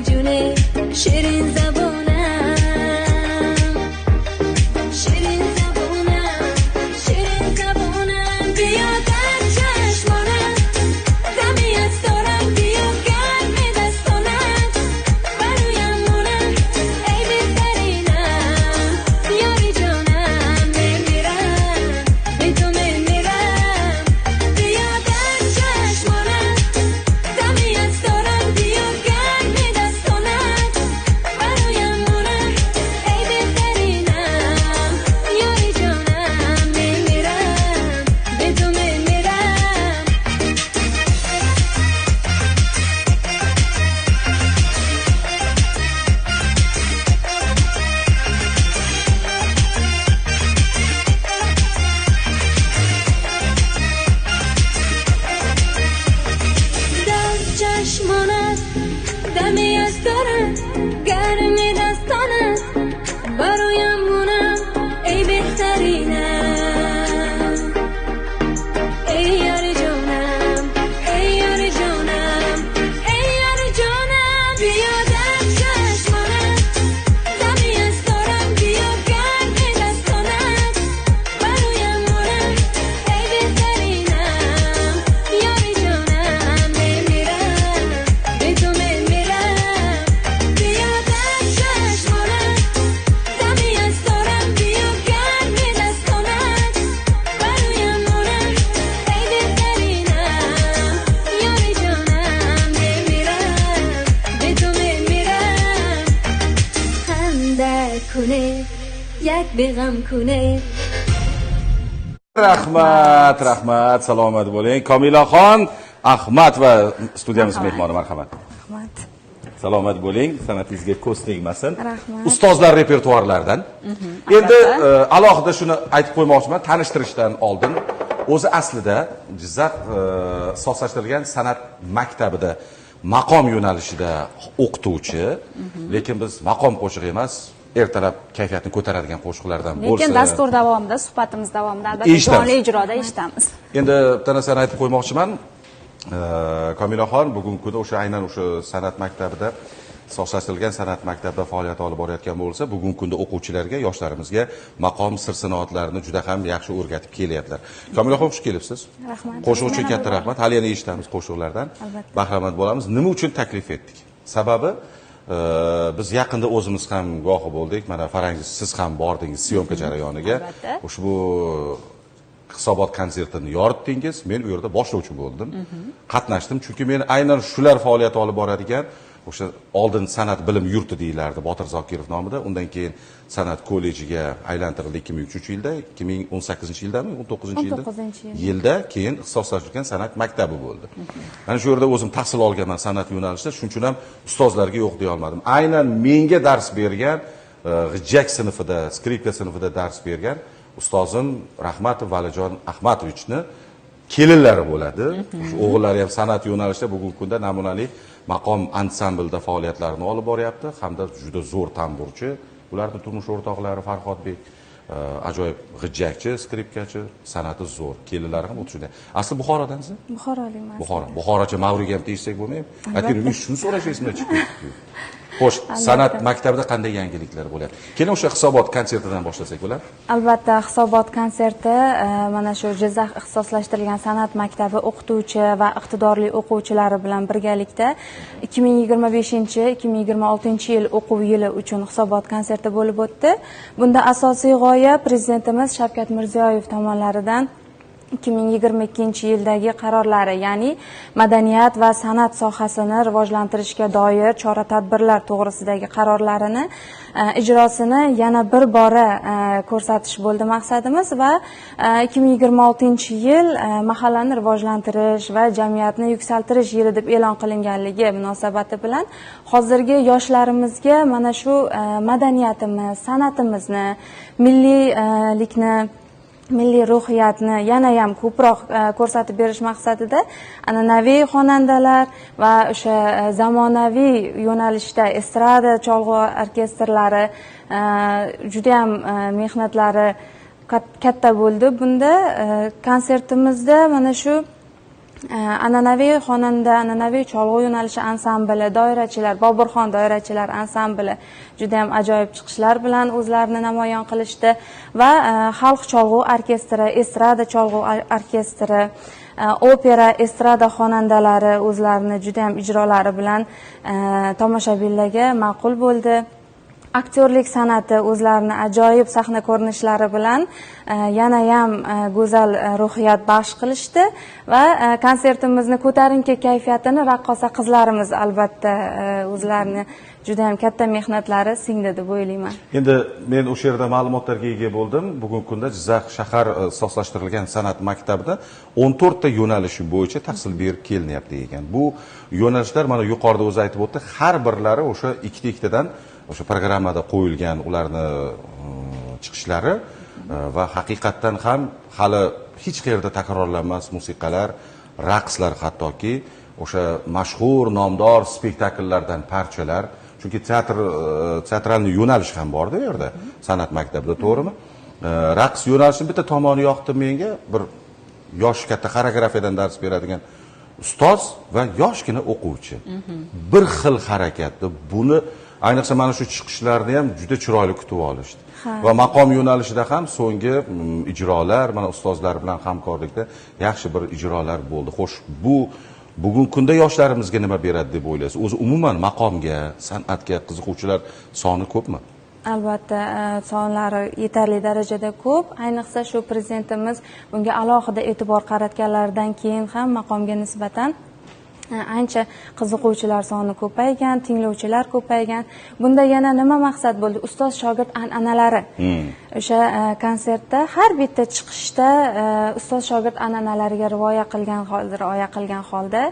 جونه شیرین زبونم شیرین زبونم شیرین زبونم بیا در چشمانم دمی از دارم بیا گرم دستانم برویم مونم ای بهترینم یاری جانم میمیرم به تو میمیرم بیا در چشمانم دمی از دارم بیا گرم دستانم برویم مونم ای بهترینم یاری جانم میمیرم به تو میمیرم در چشمانت دمی از دارم گرمی دستانت برایم مونم ای بهترینم ای یاری جانم ای یاری جانم ای یاری جانم بیا در چشمانت دمی از دارم بیا گرمی دستانت برایم مونم ای بهترینم یاری جانم میمیرم به تو میمیرم بیا در چشمانت دمی از دارم بیا گرمی دستانت برایم مونم ای بهترینم یاری جانم میمیرم به تو میمیرم خنده کنه یک بغم کنه rahmat salomat bo'ling. Komilaxon Ahmad va studiyamiz mehmoni marhamat. Rahmat. Salomat bo'ling, sanatingizga ko'z tegmasin. Rahmat. Ustozlar repertuarlaridan. Endi alohida shuni aytib qo'ymoqchiman, tanishtirishdan oldin o'zi aslida Jizzax ixtisoslashtirilgan san'at maktabida maqom yo'nalishida o'qituvchi, lekin biz maqom qo'shig'i emas, ertalab kayfiyatni ko'taradigan qo'shiqlardan bo'lsa. Lekin dastur davomida, suhbatimiz davomida albatta Eshitamiz. jonli ijroda eshitamiz. Endi bitta narsani aytib qo'ymoqchiman. Komilaxon bugungi kunda o'sha aynan o'sha san'at maktabida ixtisoslashtirilgan san'at maktabida faoliyat olib borayotgan bo'lsa, bugungi kunda o'quvchilarga, yoshlarimizga maqom sir-sinoatlarini juda ham yaxshi o'rgatib kelyaptilar. Komilaxon, xush kelibsiz. Rahmat. Qo'shiq uchun katta rahmat. Hali yana eshitamiz qo'shiqlardan. Albatta. Bahramand bo'lamiz. Nima uchun taklif etdik? Sababi biz yaqinda o'zimiz ham guvohi bo'ldik. Mana Farangiz, siz ham bordingiz syomka jarayoniga. Albatta. Ushbu hisobot konsertini yoritdingiz. Men u yerda boshlovchi bo'ldim. Qatnashdim, chunki men aynan shular faoliyat olib boradigan o'sha oldin san'at bilim yurti deyilardi Botir Zokirov nomida. Undan keyin san'at kollejiga aylantirildi 2003-yilda, 2018-yildami, 19-yilda? 19-yilda keyin ixtisoslashtirilgan san'at maktabi bo'ldi. Mana shu yerda o'zim tahsil olganman san'at yo'nalishida, shuning uchun ham ustozlarga yo'q deya olmadim. Aynan menga dars bergan, g'ijjak sinfida, skripka sinfida dars bergan ustozim Rahmatov Valijon Ahmadovichni kelinlari bo'ladi. O'g'illari ham san'at yo'nalishida bugungi kunda namunali maqom ansamblda faoliyatlarini olib boryapti, hamda juda zo'r tamburchi. Ularning turmush o'rtoqlari Farhodbek ajoyib g'ijjakchi, skripkachi, san'ati zo'r. Kelinlari ham o'tishida. Asli Buxorodansiz? Buxorolikman. Buxorocha Mavriga ham tegsak bo'lmaymi? Ayting, shuni so'rash esimdan chiqib ketdi. Xo'sh, san'at maktabida qanday yangiliklar bo'lyapti? Keling o'sha hisobot konsertidan boshlasak bo'ladimi? Albatta, hisobot konserti mana shu Jizzax ixtisoslashtirilgan san'at maktabi o'qituvchi va iqtidorli o'quvchilari bilan birgalikda 2025-2026 yil o'quv yili uchun hisobot konserti bo'lib o'tdi. Bunda asosiy g'oya Prezidentimiz Shavkat Mirziyoyev tomonidan 2022-yildagi qarorlari, ya'ni madaniyat va san'at sohasini rivojlantirishga doir chora-tadbirlar to'g'risidagi qarorlarini ijrosini yana bir bora ko'rsatish bo'ldi maqsadimiz va 2026-yil mahallani rivojlantirish va jamiyatni yuksaltirish yili deb e'lon qilinganligi munosabati bilan hozirgi yoshlarimizga mana shu madaniyatimiz, san'atimizni, milliylikni, milliy ruhiyatni yana ham ko'proq ko'rsatib berish maqsadida an'anaviy xonandalar va o'sha zamonaviy yo'nalishda estrada cholg'u orkestrlari juda ham mehnatlari katta bo'ldi. Bunda konsertimizda mana shu an'anaviy xonanda, an'anaviy cholg'u yo'nalishi ansambli, doirachilar, Boburxon doirachilar ansambli juda ham ajoyib chiqishlar bilan o'zlarini namoyon qilishdi va xalq cholg'u orkestri, estrada cholg'u orkestri, opera, estrada xonandalari o'zlarini juda ham ijrolari bilan tomoshabinlarga ma'qul bo'ldi. Aktyorlik san'ati o'zlarini ajoyib sahna ko'rinishlari bilan yana ham go'zal ruhiyat baxsh qilishdi va konsertimizni ko'tarinki kayfiyatini raqqosa qizlarimiz albatta o'zlarini juda ham katta mehnatlari singdi deb o'ylayman. Endi men o'sha yerda ma'lumotlarga ega bo'ldim. Bugungi kunda Jizzax shahar ixtisoslashtirilgan san'at maktabida 14 ta yo'nalish bo'yicha tahsil berib kelinyapti ekan. Bu yo'nalishlar mana yuqorida o'zi aytib o'tdi, har birlari o'sha ikkitadan o'sha programmada qo'yilgan ularni chiqishlari va haqiqatdan ham hali hech qayerda takrorlanmas musiqalar, raqslar, hattoki o'sha mashhur nomdor spektakllardan parchalar, chunki teatralniy yo'nalish ham bor-da u yerda san'at maktabida, to'g'rimi? Raqs yo'nalishining bitta tomoni yoqdi menga, bir yosh katta xoreografiyadan dars beradigan ustoz va yoshgina o'quvchi. Bir xil harakatda buni ayniqsa mana shu chiqishlarni ham juda chiroyli kutib olishdi. Va maqom yo'nalishida ham so'nggi ijrolar, mana ustozlar bilan hamkorlikda yaxshi bir ijrolar bo'ldi. Xo'sh, bu bugungi kunda yoshlarimizga nima beradi deb o'ylaysiz? O'zi umuman maqomga, san'atga qiziquvchilar soni ko'pmi? Albatta, sonlari yetarli darajada ko'p. Ayniqsa shu prezidentimiz bunga alohida e'tibor qaratganlaridan keyin ham maqomga nisbatan ancha qiziquvchilar soni ko'paygan, tinglovchilar ko'paygan. Bunda yana nima maqsad bo'ldi? Ustoz shogird an'analari. O'sha konsertda har bitta chiqishda ustoz shogird an'analariga rioya qilgan holda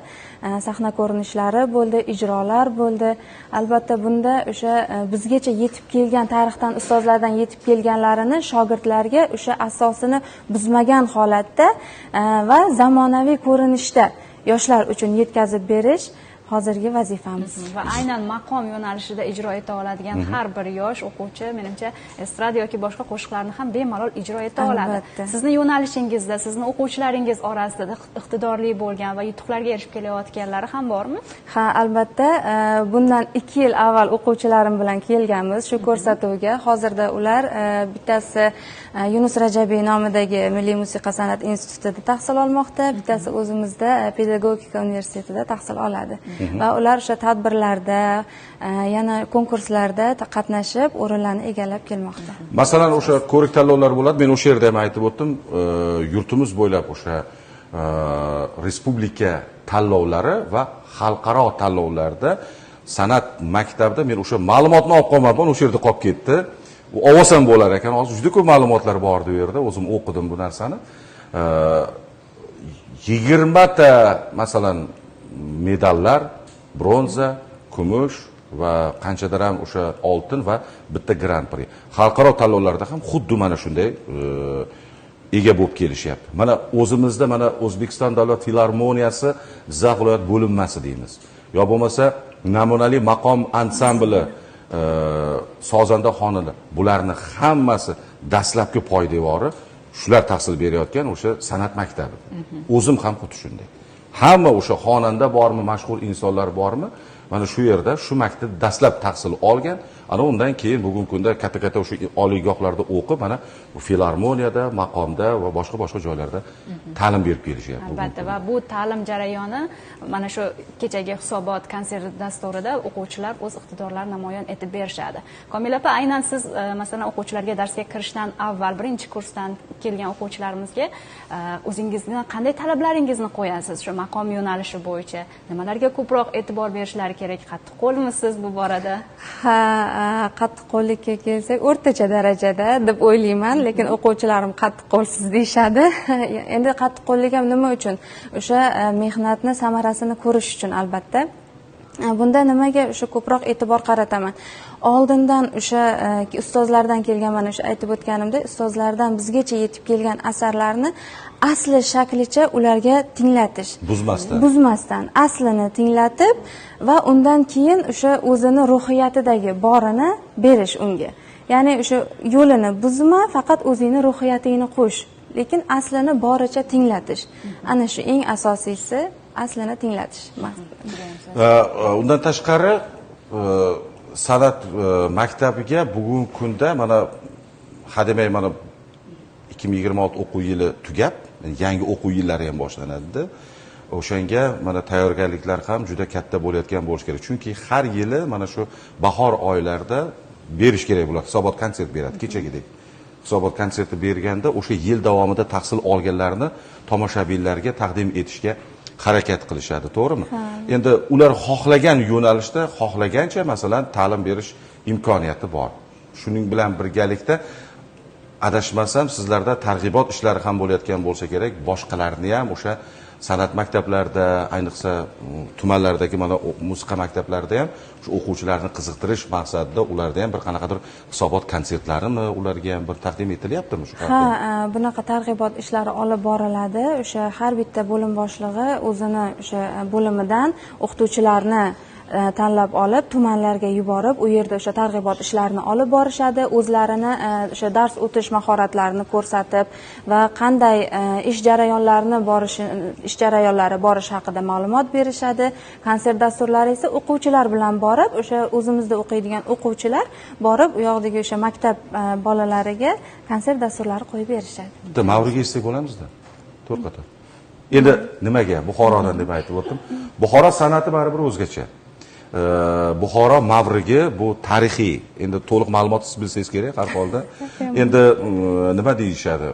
sahna ko'rinishlari bo'ldi, ijrolar bo'ldi. Albatta bunda o'sha bizgacha yetib kelgan tarixdan ustozlardan yetib kelganlarini shogirdlarga o'sha asosini buzmagan holatda va zamonaviy ko'rinishda yoshlar uchun yetkazib berish hozirgi vazifamiz. Va aynan maqom yo'nalishida ijro eta oladigan har bir yosh o'quvchi menimcha estrada yoki boshqa qo'shiqlarni ham bemalol ijro eta oladi. Sizni yo'nalishingizda, sizni o'quvchilaringiz orasida iqtidorli bo'lgan va yutuqlarga erishib kelayotganlari ham bormi? Ha, albatta. Bundan 2 yil avval o'quvchilarim bilan kelganmiz shu ko'rsatuvga. Hozirda ular bittasi Yunus Rajabiy nomidagi Milliy musiqa san'at institutida tahsil olmoqda, bittasi o'zimizda Pedagogika universitetida tahsil oladi. Va ular o'sha tadbirlarda, yana konkurslarda qatnashib, o'rinlarni egallab kelmoqda. Masalan, o'sha ko'rik tanlovlar bo'ladi. Men o'sha yerda ham aytib o'tdim, yurtimiz bo'ylab o'sha respublika tanlovlari va xalqaro tanlovlarda san'at maktabida men o'sha ma'lumotni olib qolmadim, o'sha yerda qolib ketdi. U ovosam bo'lar ekan. Hozir juda ko'p ma'lumotlar bor bu yerda. O'zim o'qidim bu narsani. 20 ta masalan medallar, bronza, kumush va qanchadir ham o'sha oltin va bitta Grand Prix. Xalqaro tanlovlarda ham xuddi mana shunday ega bo'lib kelishyapti. Mana o'zimizda mana O'zbekiston davlat filarmoniyasi Jizzax viloyat bo'linmasi deymiz. Yo bo'lmasa namunali maqom ansambli, sozanda xonalar. Bularni hammasi dastlabki poydevori shular tahsil berayotgan o'sha san'at maktabi. O'zim ham xuddi shunday. Hamma o'sha xonanda bormi, mashhur insonlar bormi? Mana shu yerda shu maktabda dastlab tahsil olgan, ana undan keyin bugungi kunda katta-katta o'sha oliygohlarda o'qib, mana filarmoniyada, maqomda va boshqa joylarda ta'lim berib kelishyapti. Albatta, va bu ta'lim jarayoni mana shu kechagi hisobot konsert dasturida o'quvchilar o'z iqtidorlarini namoyon etib berishadi. Komila opa, aynan siz masalan o'quvchilarga darsga kirishdan avval birinchi kursdan kelgan o'quvchilarimizga o'zingizning qanday talablaringizni qo'yasiz shu maqom yo'nalishi bo'yicha? Nimalarga ko'proq e'tibor berishlari kerak? Qattiqqo'lmisiz bu borada? Ha, qattiqqo'llikka kelsak, o'rtacha darajada deb o'ylayman, lekin o'quvchilarim qattiqqo'lsiz deyshadi. Endi qattiqqo'llik ham nima uchun? O'sha mehnatni samarasini ko'rish uchun albatta. Bunda nimaga o'sha ko'proq e'tibor qarataman? Oldindan o'sha ustozlardan kelgan, mana o'sha aytib o'tganimda, ustozlardan bizgacha yetib kelgan asarlarni asli shaklicha ularga tinglatish. Buzmasdan aslini tinglatib va undan keyin o'sha o'zini ruhiyatidagi borini berish unga. Ya'ni o'sha yo'lini buzma, faqat o'zingni ruhiyatingni qo'sh. lekin aslini boricha tinglatish. Ana shu eng asosiysi, aslini tinglatish. Undan tashqari san'at maktabiga bugungi kunda mana hademay mana 2026 o'quv yili tugab, yangi o'quv yillari ham boshlanadi. O'shanga mana tayyorgarliklar ham juda katta bo'layotgan bo'lish kerak. Chunki har yili mana shu bahor oylarida berish kerak bo'ladi. Hisobot konsert beradi kechagidek. Hisobot konserti berganda o'sha yil davomida tahsil olganlarni tomoshabinlarga taqdim etishga harakat qilishadi, to'g'rimi? Endi ular xohlagan yo'nalishda, xohlagancha masalan ta'lim berish imkoniyati bor. Shuning bilan birgalikda adashmasam sizlarda targ'ibot ishlari ham bo'layotgan bo'lsa kerak, boshqalarni ham o'sha san'at maktablarida, ayniqsa tumanlardagi mana musiqa maktablarida ham shu o'quvchilarni qiziqtirish maqsadida ularda ham bir qanaqadir hisobot konsertlarimi ularga ham bir taqdim etilyaptimi shu Ha, bunaqa targ'ibot ishlari olib boriladi. O'sha har bitta bo'lim boshlig'i o'zini o'sha bo'limidan o'qituvchilarni tanlab olib, tumanlarga yuborib, u yerda o'sha targ'ibot ishlarini olib borishadi, o'zlarini o'sha dars o'tish mahoratlarini ko'rsatib va qanday ish jarayonlari borish haqida ma'lumot berishadi. Konsert dasturlari esa o'quvchilar bilan borib, o'sha o'zimizda o'qiydigan o'quvchilar borib, u yoqdagi o'sha maktab bolalariga konsert dasturlari qo'yib berishadi. Bitta Mavriga eshitsak bo'lamizda. To'rqata. Endi nimaga Buxorodan deb aytib o'tdim. Buxoro san'ati baribir o'zgacha. Buxoro Mavrigi bu tarixiy. Endi to'liq ma'lumot siz bilsangiz kerak har holda. Endi nima deyishadi?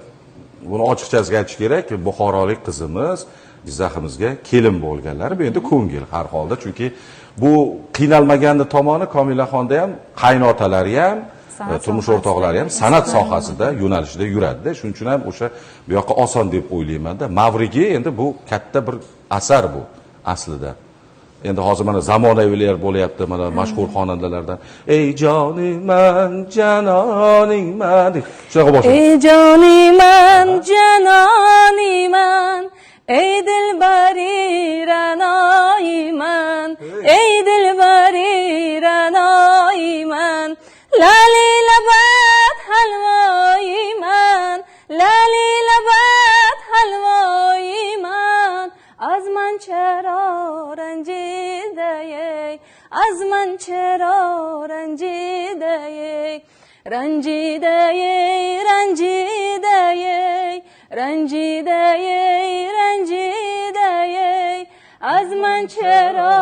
Buni ochiqchasiga aytish kerak, buxorolik qizimiz Jizzaximizga kelin bo'lganlari bu endi ko'ngil har holda, chunki bu qiynalmaganni tomoni Komilaxonda ham qaynotalari ham turmush o'rtoqlari ham san'at sohasida yo'nalishida yuradi-da. Shuning uchun ham o'sha bu yoqqa oson deb o'ylayman-da. Mavrigi endi bu katta bir asar bu aslida. Endi hozir mana zamonaviylar bo'layapti, mana mashhur xonandalardan ey joniman, janoningman deb shunaqa boshlaydi. Ey joniman, janoningman, ey dilbari ranoyman, ey dilbari ranoyman, lali labat halvoyman, lali labat halvoyman, azman charo ranjidayey, azman charo ranjidayey, ranjidayey, ranjidayey, ranjidayey, ranjidayey, azman charo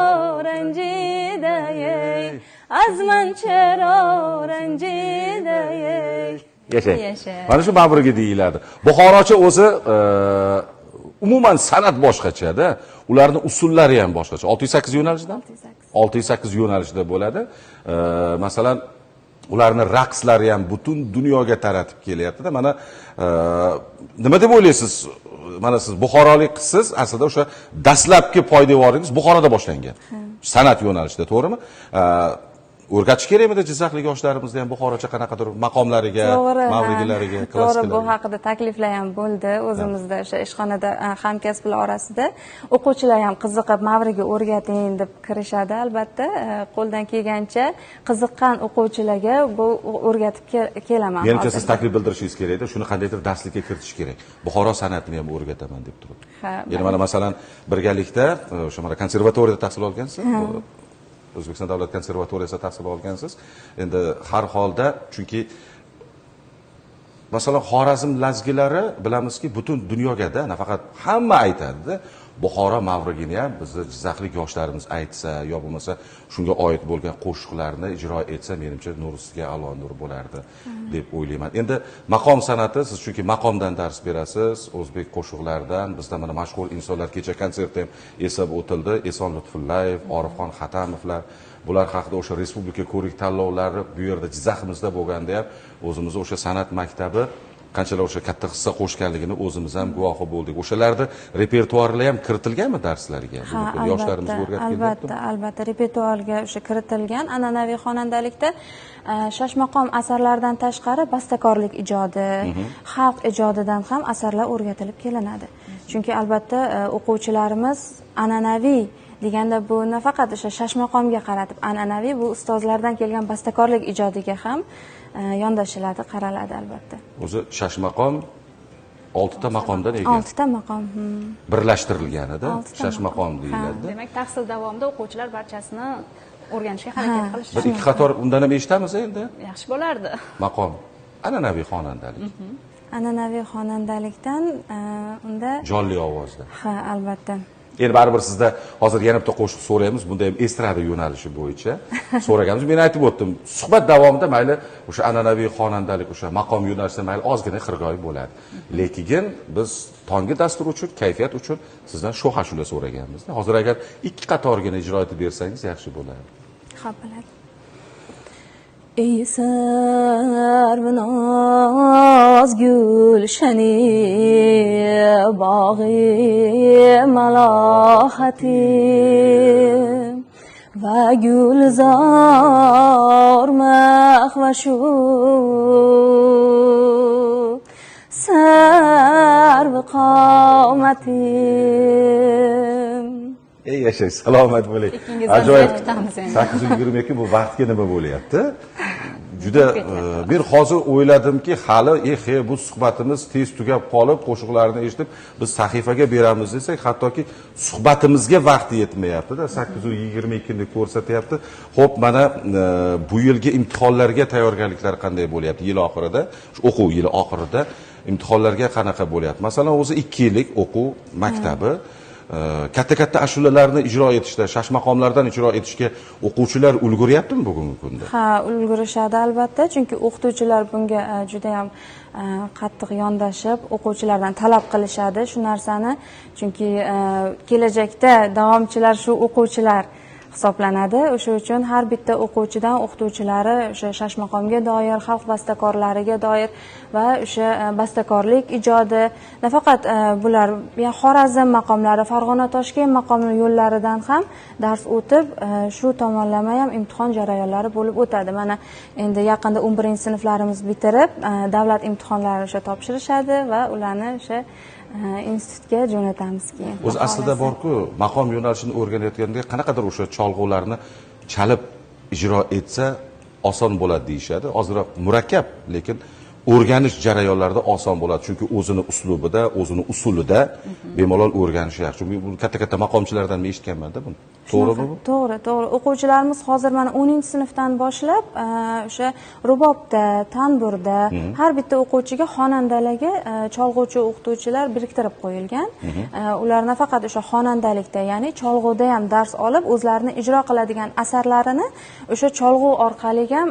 ranjidayey, azman charo ranjidayey. Yashang. Mana shu Mavrigi deyiladi. Buxorocha o'zi umuman san'at boshqacha-da. Ularning usullari ham boshqacha. 608 yo'nalishdan? 608 yo'nalishda bo'ladi. Masalan, ularning raqslari ham butun dunyoga taratib kelyapti-da. Mana nima deb o'ylaysiz? Mana siz buxorolik qizsiz, aslida o'sha dastlabki poydevoringiz Buxoroda boshlangan. San'at yo'nalishida, to'g'rimi? O'rgatish kerakmidi Jizzaxlik yoshlarimizni ham Buxorocha qanaqadir maqomlariga, mavrigilariga, to'g'ri, bu haqida takliflar ham bo'ldi. O'zimizda o'sha ishxonada hamkasblar orasida o'quvchilar ham qiziqib mavriga o'rgating deb kirishadi. Albatta, qo'ldan kelgancha qiziqqan o'quvchilarga bu o'rgatib kelaman. Menimcha siz taklif bildirishingiz kerak-da, shuni qandaydir darslikka kiritish kerak. Buxoro san'atini ham o'rgataman deb turib. Ya'ni mana masalan birgalikda o'sha mana konservatoriyada tahsil olgansiz. O'zbekiston davlat konservatoriyasida tahsil olgansiz. Endi har holda, chunki masalan Xorazm lazgilari bilamizki butun dunyoga-da, nafaqat hamma aytadi-da. Buxoro mavrigini ham bizni Jizzaxlik yoshlarimiz aytsa, yo bo'lmasa shunga oid bo'lgan qo'shiqlarni ijro etsa, menimcha nur ustiga a'lo nur bo'lardi deb o'ylayman. Endi maqom san'ati, siz chunki maqomdan dars berasiz, o'zbek qo'shiqlaridan bizda mana mashhur insonlar kecha konsertda ham esab o'tildi. Eson Lutfullayev, Orifxon Xatamovlar, bular haqida o'sha respublika ko'rik tanlovlari bu yerda Jizzaximizda bo'lganda ham o'zimiz o'sha san'at maktabi qanchalar o'sha katta hissa qo'shganligini o'zimiz ham guvohi bo'ldik. O'shalarda repertuarlar ham kiritilganmi darslarga? Yoshlarimiz o'rgatib kelyapti. Albatta, repertuarga o'sha kiritilgan. An'anaviy xonandalikda shashmaqom asarlardan tashqari bastakorlik ijodi, xalq ijodidan ham asarlar o'rgatilib kelinadi. Chunki albatta o'quvchilarimiz an'anaviy deganda bu nafaqat o'sha shashmaqomga qaratib, an'anaviy bu ustozlardan kelgan bastakorlik ijodiga ham yondashiladi, qaraladi albatta. O'zi shashmaqom 6 ta maqomdan ekan. 6 ta maqom. Birlashtirilganida, Oltita shash maqom maqom. deyiladi. Demak, tahsil davomida o'quvchilar barchasini o'rganishga harakat qilish. Bir ikki qator undan ham eshitamiz endi. Yaxshi bo'lardi. Maqom an'anaviy xonandalik. An'anaviy xonandalikdan unda Jonli ovozda. ha, albatta. Endi baribir sizda hozir yana bitta qo'shiq so'raymiz, bunda ham estrada yo'nalishi bo'yicha so'raganmiz. Men aytib o'tdim, suhbat davomida mayli o'sha an'anaviy xonandalik, o'sha maqom yo'nalishida mayli ozgina xirgoyi bo'ladi. Lekin biz tongi dastur uchun, kayfiyat uchun sizdan shu ashula so'raganmiz. Hozir agar ikki qatorgina ijro etib bersangiz yaxshi bo'lardi. Xo'p, bo'ladi. Ey sarvinoz gulshani bog'i malohati va gulzor mahvashu sarvi qomati. Ey yashay, salomat bo'ling. Ikkingizdan ziyod kutamiz endi. 822 bu vaqtga nima bo'lyapti? Juda men hozir o'yladimki, hali bu suhbatimiz tez tugab qolib, qo'shiqlarni eshitib, biz sahifaga beramiz desak, hattoki suhbatimizga vaqt yetmayapti-da. 822 ni ko'rsatyapti. Xo'p, mana bu yilgi imtihonlarga tayyorgarliklar qanday bo'lyapti? Yil oxirida, o'quv yili oxirida imtihonlarga qanaqa bo'lyapti? Masalan, o'zi 2 yillik o'quv maktabi katta ashulalarni ijro etishda, shash maqomlardan ijro etishga o'quvchilar ulguryaptimi bugungi kunda? Ha, ulgurishadi albatta, chunki o'qituvchilar bunga juda ham qattiq yondashib, o'quvchilardan talab qilishadi shu narsani, chunki kelajakda davomchilar shu o'quvchilar hisoblanadi. O'sha uchun har bitta o'quvchidan o'qituvchilari o'sha shash maqomga doir, xalq bastakorlariga doir va o'sha bastakorlik ijodi, nafaqat bular, Xorazm maqomlari, Farg'ona Toshkent maqomi yo'llaridan ham dars o'tib, shu tomonlama ham imtihon jarayonlari bo'lib o'tadi. Mana endi yaqinda 11-sinflarimiz bitirib, davlat imtihonlari o'sha topshirishadi va ularni o'sha institutga jo'natamiz keyin. O'zi aslida bor-ku, maqom yo'nalishini o'rganayotganda qanaqadir o'sha cholg'ularni chalib ijro etsa oson bo'ladi deyshadi. Ozroq murakkab, lekin o'rganish jarayonlarida oson bo'ladi, chunki o'zini uslubida, o'zini usulida bemalol o'rganish yaxshi. Bu katta maqomchilardan men eshitganman-da buni. To'g'rimi bu? To'g'ri. O'quvchilarimiz hozir mana 10-sinfdan boshlab o'sha rubobda, tanburda har bitta o'quvchiga xonandaligi cholg'uvchi o'qituvchilar biriktirib qo'yilgan. Ular nafaqat o'sha xonandalikda, ya'ni cholg'uvda ham dars olib, o'zlarini ijro qiladigan asarlarini o'sha cholg'u orqali ham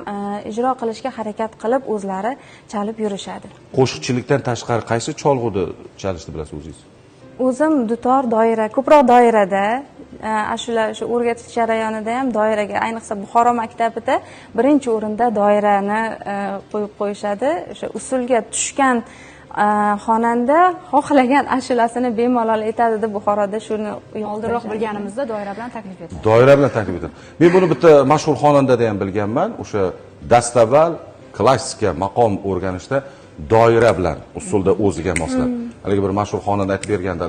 ijro qilishga harakat qilib o'zlari chalib yurishadi. Qo'shiqchilikdan tashqari qaysi cholg'uda chalishni bilasiz o'zingiz? O'zim dutor, doira, ko'proq doirada, ashula o'sha o'rgatish jarayonida ham doiraga, ayniqsa Buxoro maktabida birinchi o'rinda doirani qo'yib qo'yishadi. O'sha usulga tushgan xonanda xohlagan ashulasini bemalol aytadi deb Buxoroda shuni Oldinroq bilganimizda doira bilan taklif etadi. Doira bilan taklif etadi. Men buni bitta mashhur xonandada ham bilganman. O'sha dastavval klassika maqom o'rganishda doira bilan usulda o'ziga moslab. Haligi bir mashhur xonanda aytib berganda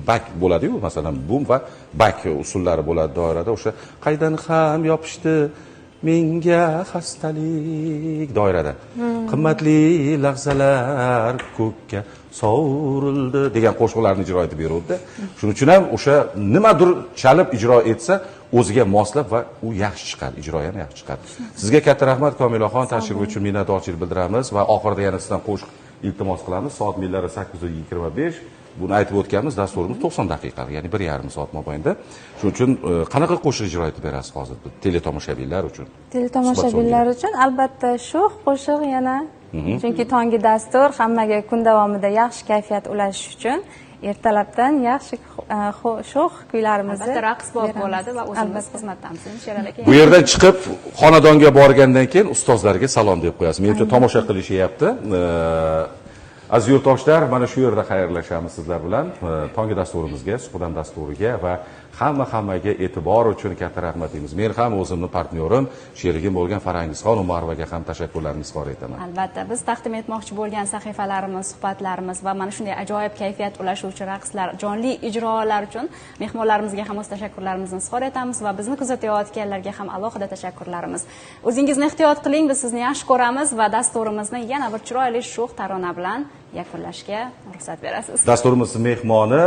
bak bo'ladi-yu, masalan, bum va bak usullari bo'ladi doirada. O'sha qaydan ham yopishdi menga xastalik doirada. Qimmatli lahzalar ko'kka sovurildi degan qo'shiqlarni ijro etib beruvdi. Shuning uchun ham o'sha nimadir chalib ijro etsa o'ziga moslab va u yaxshi chiqadi, ijro ham yaxshi chiqadi. Sizga katta rahmat Komilaxon, tashrif uchun minnatdorchilik bildiramiz va oxirida yana sizdan qo'shiq iltimos qilamiz. Soat millari 8:25. Buni aytib o'tganmiz, dasturimiz 90 daqiqalik, ya'ni 1,5 soat mobaynida. Shuning uchun qanaqa qo'shiq ijro etib berasiz hozir teletomoshabinlar uchun? Teletomoshabinlar uchun albatta sho'x qo'shiq yana. Chunki tongi dastur hammaga kun davomida yaxshi kayfiyat ulashish uchun ertalabdan yaxshi sho'x kuylarimizni Albatta raqs bo'ladi va o'zimiz xizmatdamiz. Sherali aka. Bu yerdan chiqib xonadonga borgandan keyin ustozlarga salom deb qo'yasiz. Menimcha tomosha qilishyapti. Aziz yurtdoshlar, mana shu yerda xayrlashamiz sizlar bilan. Tongi dasturimizga, suhbat dasturiga va hammaga e'tibor uchun katta rahmat deymiz. Men ham o'zimni partnyorim, sherigim bo'lgan Farangizxon Umarovaga ham tashakkurlarni izhor etaman. Albatta, biz taqdim etmoqchi bo'lgan sahifalarimiz, suhbatlarimiz va mana shunday ajoyib kayfiyat ulashuvchi raqslar, jonli ijrolar uchun mehmonlarimizga ham o'z tashakkurlarimizni izhor etamiz va bizni kuzatayotganlarga ham alohida tashakkurlarimiz. O'zingizni ehtiyot qiling, biz sizni yaxshi ko'ramiz va dasturimizni yana bir chiroyli sho'x tarona bilan yakunlashga ruxsat berasiz. Dasturimiz mehmoni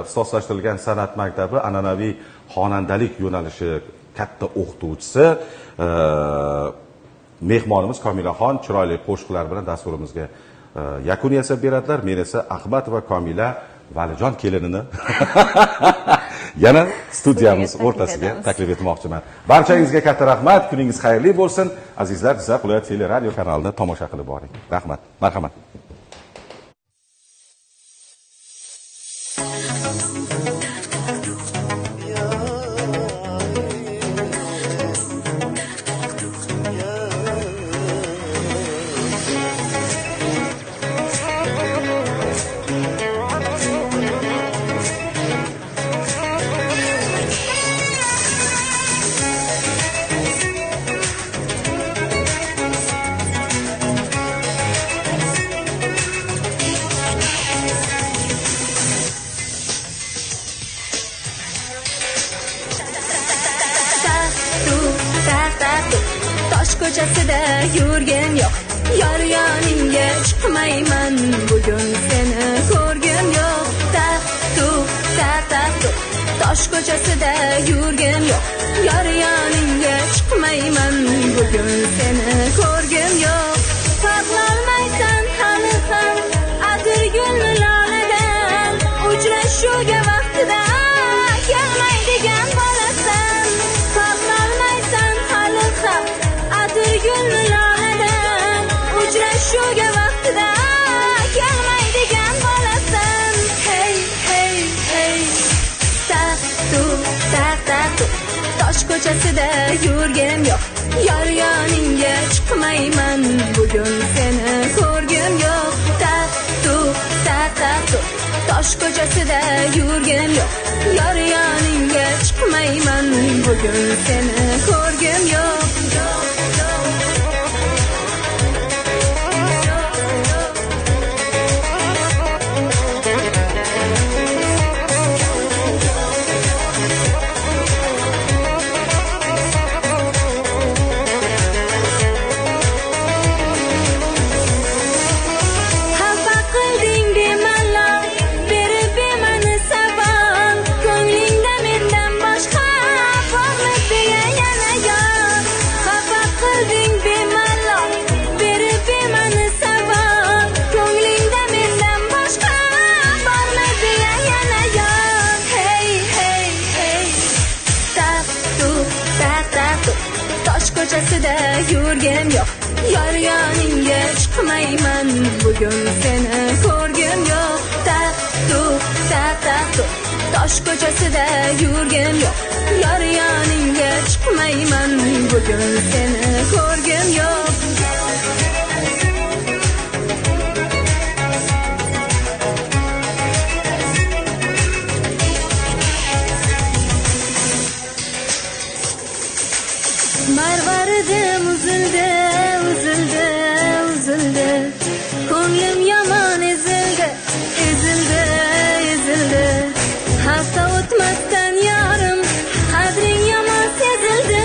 ixtisoslashtirilgan san'at maktabi an'anaviy xonandalik yo'nalishi katta o'qituvchisi mehmonimiz Komilaxon chiroyli qo'shiqlar bilan dasturimizga yakun yasab beradilar. Men esa Ahmad va Komila Valijon kelinini yana studiyamiz o'rtasiga taklif etmoqchiman. Barchangizga katta rahmat, kuningiz xayrli bo'lsin. Azizlar, Jizzax viloyat teleradio kanalini tomosha qilib boring. Rahmat, marhamat. Tosh ko'chasida yurgim yo'q, yor yoningga chiqmayman, bugun seni ko'rgim yo'q. Taxtu tosh ko'chasida yurgim yo'q, yor yoningga chiqmayman, bugun seni ko'rgim yo'q. Farqlolmaysan hali ham atirgulni loladan, uchrashuvga vaqtida kelmaydigan bo'lasan. Farqlolmaysan hali ham atirgulni loladan, uchrashuvga vaqtida kelmaydigan bo'lasan. Hey hey hey, taxtu tosh ko'chasida yurgim yo'q, yor yoningga chiqmayman, bugun seni ko'rgim yo'q. Taxtu tosh ko'chasida yurgim yo'q, yor yoningga chiqmayman, bugun seni ko'rgim yo'q. Ko'chasida yurgim yo'q, yor yoningga chiqmayman, bugun seni ko'rgim yo'q. Taxtu tosh ko'chasida yurgim yo'q, yor yoningga chiqmayman, bugun seni ko'rgim yo'q. Marvaridim uzildi, ko'nglim yomon ezildi, hafta o'tmasdan yorim, qadring yomon sezildi.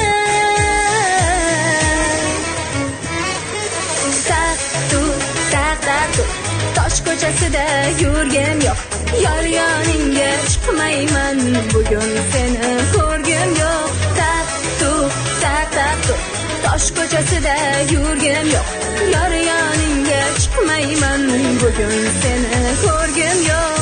Taxtu tosh ko'chasida yurgim yo'q, yor yoningga chiqmayman, bugun seni ko'rgim yo'q. Taxtu tosh ko'chasida yurgim yo'q, yor yoningga chiqmayman, bugun seni ko'rgim yo'q.